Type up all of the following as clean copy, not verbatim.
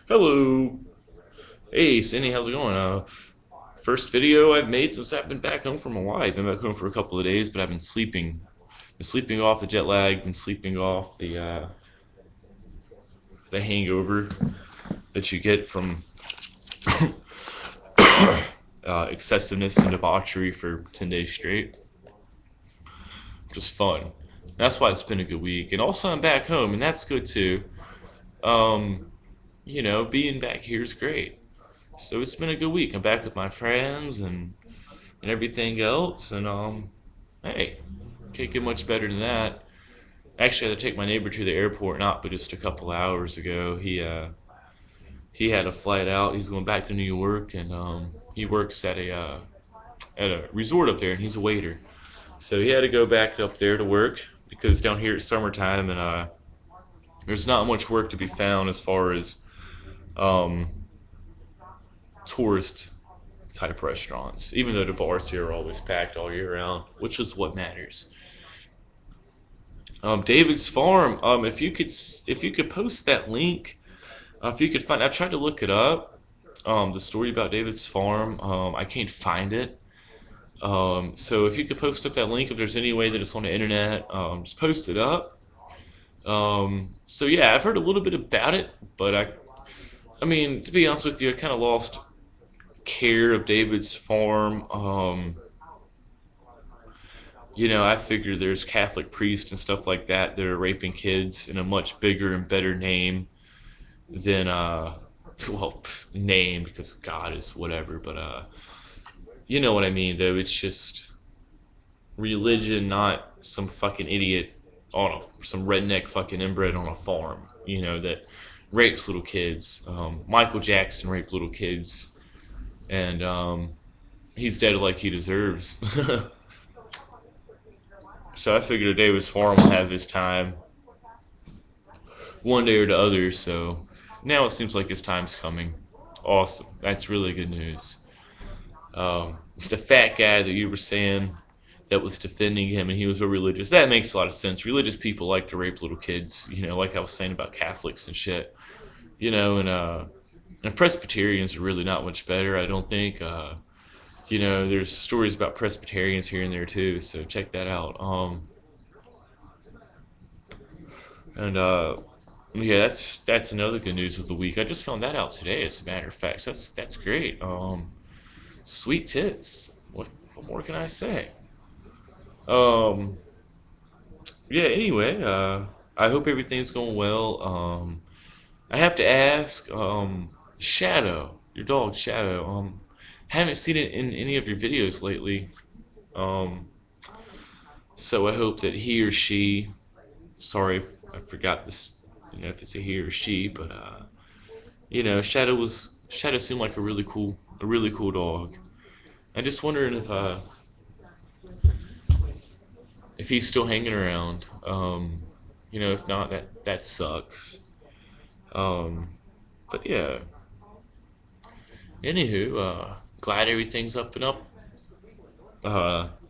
Hello. Hey, Cindy, how's it going? First video I've made since I've been back home from Hawaii. I've been back home for a couple of days, but I've been sleeping. Been sleeping off the jet lag, been sleeping off the hangover that you get from excessiveness and debauchery for 10 days straight. Just fun. That's why it's been a good week. And also I'm back home, and that's good too. Um, being back here is great. So it's been a good week. I'm back with my friends and everything else, and hey, can't get much better than that. Actually, I had to take my neighbor to the airport not but just a couple hours ago. He had a flight out. He's going back to New York, and he works at a resort up there, and he's a waiter. So he had to go back up there to work because down here it's summertime, and there's not much work to be found as far as um, tourist type restaurants. Even though the bars here are always packed all year round, which is what matters. David's Farm. If you could post that link, if you could find. I tried to look it up. The story about David's Farm. I can't find it. So if you could post up that link, if there's any way that it's on the internet, just post it up. So yeah, I've heard a little bit about it, but I mean, to be honest with you, I kind of lost care of David's Farm. I figure there's Catholic priests and stuff like that are raping kids in a much bigger and better name than well, name because God is whatever, but you know what I mean. Though it's just religion, not some fucking idiot on some redneck fucking inbred on a farm. That rapes little kids. Michael Jackson raped little kids, and he's dead like he deserves. So I figured David's Farm will have his time one day or the other. So now it seems like his time's coming. Awesome. That's really good news. The fat guy that you were saying that was defending him and he was a religious, that makes a lot of sense. Religious people like to rape little kids, like I was saying about Catholics and shit. And Presbyterians are really not much better, I don't think. There's stories about Presbyterians here and there too, so check that out. And yeah, that's another good news of the week. I just found that out today, as a matter of fact. So that's great. Sweet tits. What more can I say? Um, yeah. Anyway, I hope everything's going well. I have to ask, Shadow, your dog Shadow. Haven't seen it in any of your videos lately. Um, so I hope that he or she. Sorry if I forgot this. If it's a he or she, but Shadow seemed like a really cool dog. I'm just wondering if he's still hanging around. If not, that sucks. Um, but yeah. Anywho, glad everything's up and up.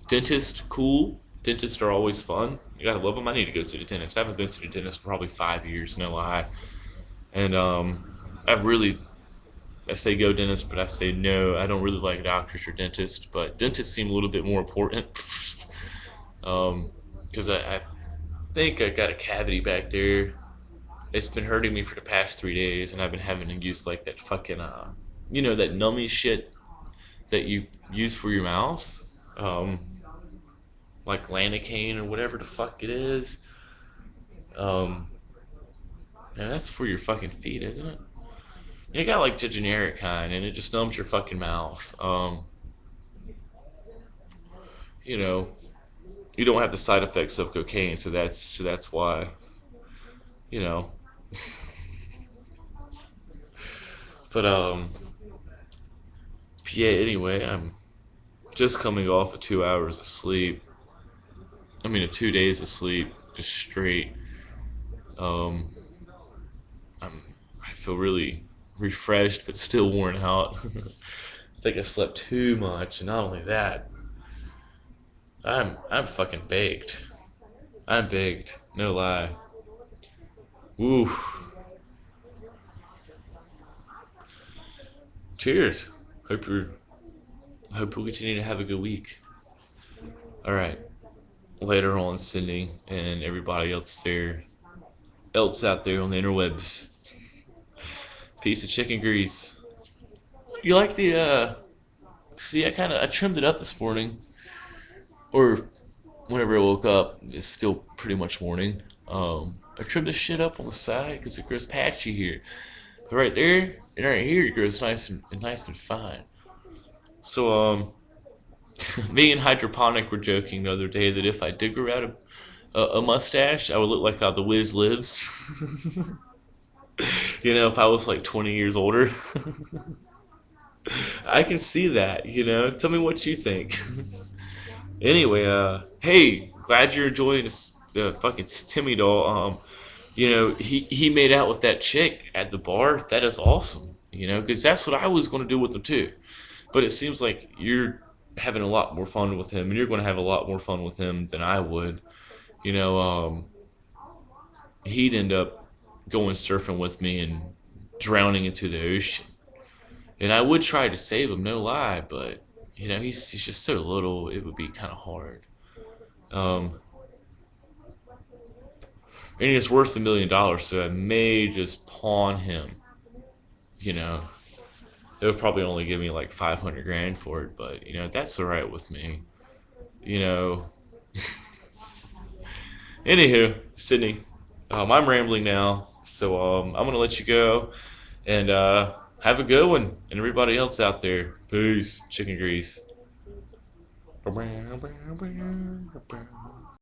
Dentist, cool. Dentists are always fun. You gotta love them. I need to go to the dentist. I haven't been to the dentist for probably 5 years, no lie. And I say go dentist, but I say no. I don't really like doctors or dentists, but dentists seem a little bit more important. Because I think I got a cavity back there. It's been hurting me for the past 3 days, and I've been having to use like that fucking that nummy shit that you use for your mouth, like Lanacane or whatever the fuck it is. Um, and that's for your fucking feet, isn't it? You got like the generic kind, and it just numbs your fucking mouth. You know, you don't have the side effects of cocaine, so that's why. You know, but yeah. Anyway, I'm just coming off of 2 hours of sleep. I mean, of 2 days of sleep, just straight. Um, I'm I feel really refreshed, but still worn out. I think I slept too much, and not only that, I'm fucking baked. I'm baked. No lie. Woo. Cheers. Hope you hope you continue to have a good week. All right. Later on, Sydney and everybody else out there on the interwebs. Piece of chicken grease. You like the see, I trimmed it up this morning, or whenever I woke up. It's still pretty much morning. I trimmed this shit up on the side because it grows patchy here. But right there and right here, it grows nice and fine. So me and Hydroponic were joking the other day that if I did grow out a mustache, I would look like how the Wiz lives. If I was like 20 years older. I can see that. Tell me what you think. Anyway, hey, glad you're enjoying the fucking Timmy doll. He made out with that chick at the bar. That is awesome. Because that's what I was going to do with him too. But it seems like you're having a lot more fun with him, and you're going to have a lot more fun with him than I would. You know, he'd end up going surfing with me and drowning into the ocean. And I would try to save him, no lie, but he's just so little, it would be kind of hard. Um, and he's worth $1 million, so I may just pawn him. You know, it would probably only give me like 500 grand for it, but that's all right with me. You know. Anywho, Sydney, I'm rambling now, so I'm gonna let you go, and have a good one, and everybody else out there. Peace, chicken grease.